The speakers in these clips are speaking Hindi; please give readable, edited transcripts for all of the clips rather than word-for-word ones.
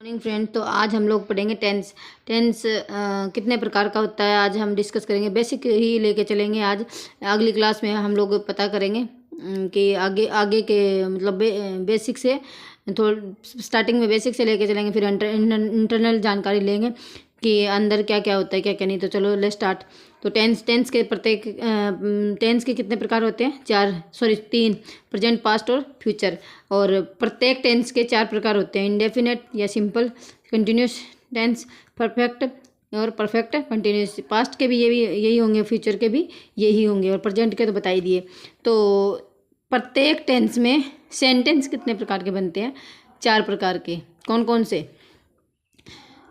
Morning friend. तो आज हम लोग पढ़ेंगे टेंस। कितने प्रकार का होता है आज हम डिस्कस करेंगे। बेसिक ही लेके चलेंगे आज। अगली क्लास में हम लोग पता करेंगे कि आगे आगे के मतलब बेसिक से थोड़ा स्टार्टिंग में बेसिक से लेके चलेंगे, फिर इंटरनल जानकारी लेंगे कि अंदर क्या क्या होता है क्या क्या नहीं। तो चलो लेट्स स्टार्ट। तो टेंस के प्रत्येक टेंस के कितने प्रकार होते हैं? तीन, प्रेजेंट, पास्ट और फ्यूचर। और प्रत्येक टेंस के 4 प्रकार होते हैं: इंडेफिनेट या सिंपल, कंटिन्यूस टेंस, परफेक्ट और परफेक्ट कंटिन्यूस। पास्ट के भी यही होंगे, फ्यूचर के भी यही होंगे, और प्रेजेंट के तो बता ही दिए। तो प्रत्येक टेंस में सेंटेंस कितने प्रकार के बनते हैं? 4 प्रकार के। कौन कौन से?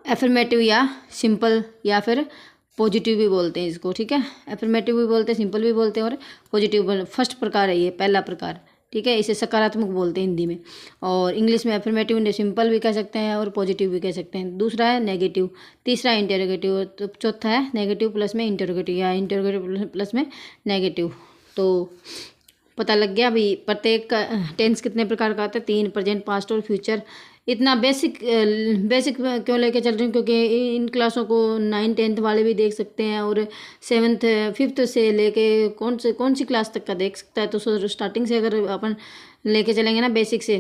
एफर्मेटिव या सिंपल या फिर पॉजिटिव भी बोलते हैं इसको, ठीक है। एफर्मेटिव भी बोलते हैं, सिंपल भी बोलते हैं और पॉजिटिव फर्स्ट प्रकार है ये, पहला प्रकार, ठीक है। इसे सकारात्मक बोलते हैं हिंदी में। और इंग्लिश में एफर्मेटिव सिंपल भी कह सकते हैं और पॉजिटिव भी कह सकते हैं। दूसरा है नेगेटिव, तीसरा इंटरोगेटिव, तो चौथा है नेगेटिव प्लस में इंटरोगेटिव या इंटरोगेटिव प्लस में नेगेटिव। तो पता लग गया अभी प्रत्येक टेंस कितने प्रकार का आता है? 3, प्रेजेंट, पास्ट और फ्यूचर। इतना बेसिक क्यों लेके चल रही हूँ? क्योंकि इन क्लासों को 9, 10th वाले भी देख सकते हैं और 7th 5th से लेके कौन सी क्लास तक का देख सकता है। तो स्टार्टिंग से अगर अपन लेके चलेंगे ना बेसिक से,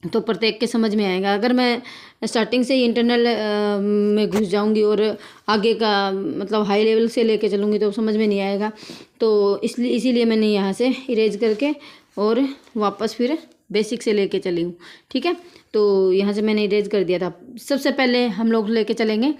तो प्रत्येक के समझ में आएगा। अगर मैं स्टार्टिंग से ही इंटरनल में घुस जाऊंगी और आगे का मतलब हाई लेवल से लेके चलूँगी तो समझ में नहीं आएगा। तो इसीलिए मैंने यहाँ से इरेज करके और वापस फिर बेसिक से लेके चली हूँ, ठीक है। तो यहाँ से मैंने इरेज कर दिया था। सबसे पहले हम लोग लेके चलेंगे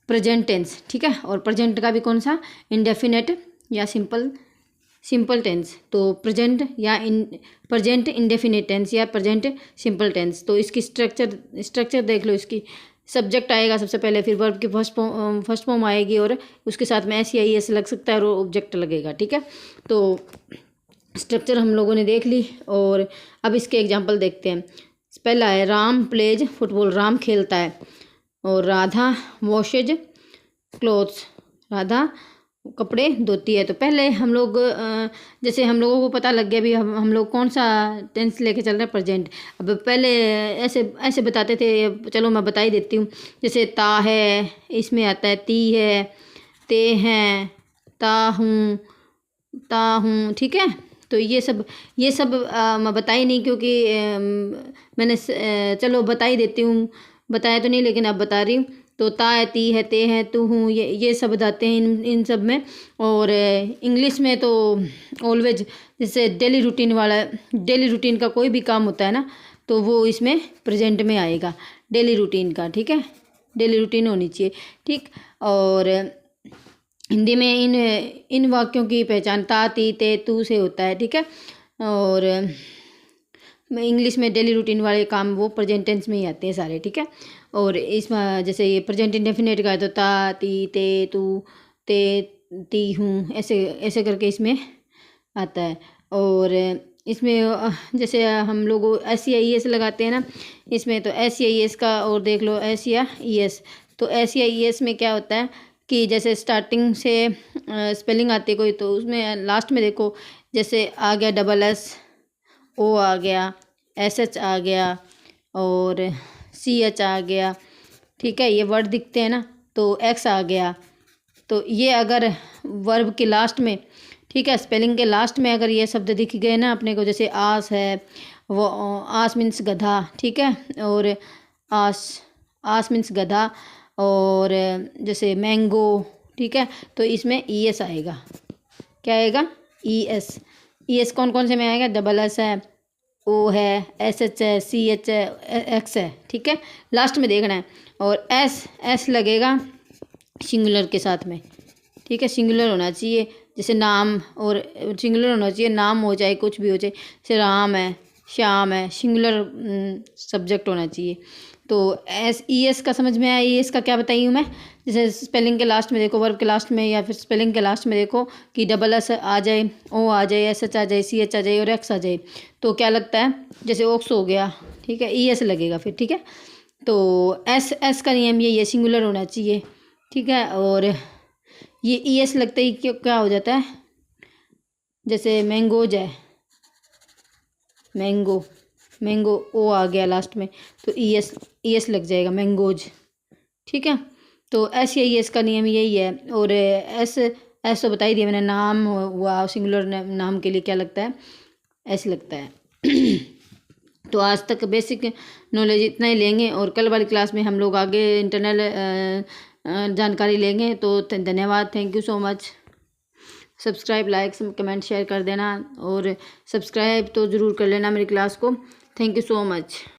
प्रेजेंट टेंस, ठीक है। और प्रेजेंट का भी कौन सा? इंडेफिनेट या सिंपल टेंस। तो प्रेजेंट इंडेफिनिट टेंस या प्रेजेंट सिंपल टेंस। तो इसकी स्ट्रक्चर देख लो। इसकी सब्जेक्ट आएगा सबसे पहले, फिर वर्ब की फर्स्ट फॉर्म आएगी और उसके साथ में एस या ई एस लग सकता है और ऑब्जेक्ट लगेगा, ठीक है। तो स्ट्रक्चर हम लोगों ने देख ली और अब इसके एग्जाम्पल देखते हैं। पहला है राम प्लेज फुटबॉल, राम खेलता है। और राधा वॉशेज क्लोथ्स, राधा कपड़े धोती है। तो पहले हम लोग जैसे हम लोगों को पता लग गया भी हम लोग कौन सा टेंस लेके चल रहे हैं, प्रेजेंट। अब पहले ऐसे बताते थे, चलो मैं बता ही देती हूँ। जैसे ता है, इसमें आता है ती है, ते हैं, ता हूँ, ठीक है। तो ये सब मैं बता ही नहीं, क्योंकि मैंने चलो बता ही देती हूँ, बताया तो नहीं लेकिन अब बता रही हूँ। तो ता है, ती है, ते हैं, तू हूँ, ये शब्द आते हैं इन सब में। और इंग्लिश में तो ऑलवेज, जैसे डेली रूटीन का कोई भी काम होता है ना, तो वो इसमें प्रेजेंट में आएगा, डेली रूटीन का, ठीक है। डेली रूटीन होनी चाहिए, ठीक। और हिंदी में इन वाक्यों की पहचान ता, ती, ते, तू से होता है, ठीक है। और इंग्लिश में डेली रूटीन वाले काम वो प्रेजेंट टेंस में ही आते हैं सारे, ठीक है। और इसमें जैसे ये प्रेजेंट इंडेफिनिट का है तो ता, ती, ते, तू, ते, ती हूँ, ऐसे करके इसमें आता है। और इसमें जैसे हम लोग एस या ई एस लगाते हैं ना, इसमें तो एस या ई एस का, और देख लो एस या ई एस। तो एस या ई एस में क्या होता है कि जैसे स्टार्टिंग से स्पेलिंग आती है कोई, तो उसमें लास्ट में देखो, जैसे आ गया डबल एस, ओ आ गया, एस एच आ गया और सी एच आ गया, ठीक है। ये वर्ड दिखते हैं ना, तो एक्स आ गया। तो ये अगर वर्ब के लास्ट में, ठीक है, स्पेलिंग के लास्ट में अगर ये शब्द दिख गए ना अपने को, जैसे आस है, वो आस मीन्स गधा, ठीक है। और आस मीन्स गधा। और जैसे मैंगो, ठीक है, तो इसमें ई एस आएगा। क्या आएगा? E S. ई एस कौन कौन से में आएगा? डबल एस है, ओ है, एस एच है, सी एच है, एक्स है, ठीक है। लास्ट में देखना है। और एस लगेगा सिंगुलर के साथ में, ठीक है। सिंगुलर होना चाहिए, जैसे नाम, और सिंगुलर होना चाहिए, नाम हो जाए कुछ भी हो जाए, जैसे राम है, श्याम है, सिंगुलर सब्जेक्ट होना चाहिए। तो एस ई एस का समझ में आया। ई एस का क्या बताई हूँ मैं? जैसे स्पेलिंग के लास्ट में देखो, वर्ब के लास्ट में या फिर स्पेलिंग के लास्ट में देखो कि डबल एस आ जाए, ओ आ जाए, एस एच आ जाए, सी एच आ जाए और एक्स आ जाए, तो क्या लगता है? जैसे ओक्स हो गया, ठीक है, ई एस लगेगा फिर, ठीक है। तो एस का नियम ये सिंगुलर होना चाहिए, ठीक है। और ये ई एस लगते ही क्या हो जाता है? जैसे मैंगोज है, मैंगो, मैंगो ओ आ गया लास्ट में, तो ई एस लग जाएगा, मैंगोज। ठीक है, तो एस या ई एस का नियम यही है। और एस तो बता ही दिया मैंने, नाम हुआ सिंगुलर नाम के लिए क्या लगता है, ऐसे लगता है। तो आज तक बेसिक नॉलेज इतना ही लेंगे, और कल वाली क्लास में हम लोग आगे इंटरनल जानकारी लेंगे। तो धन्यवाद, thank you so much. Subscribe, like, comment, share कर देना, और सब्सक्राइब तो ज़रूर कर लेना मेरी क्लास को। Thank you so much.